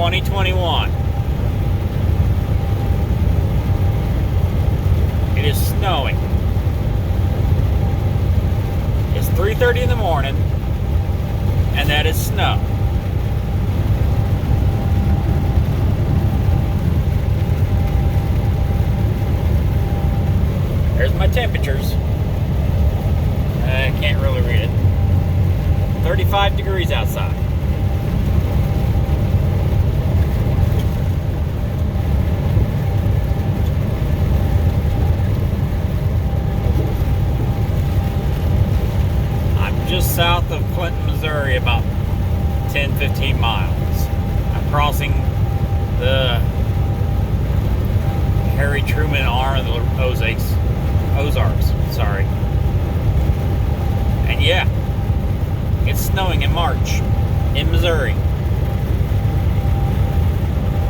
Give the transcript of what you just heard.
2021. It is snowing. It's 3:30 in the morning, and that is snow. There's my temperatures. I can't really read it. 35 degrees outside. I'm just south of Clinton, Missouri, about 10-15 miles. I'm crossing the Harry Truman arm of the Ozarks, sorry. And yeah, it's snowing in March in Missouri.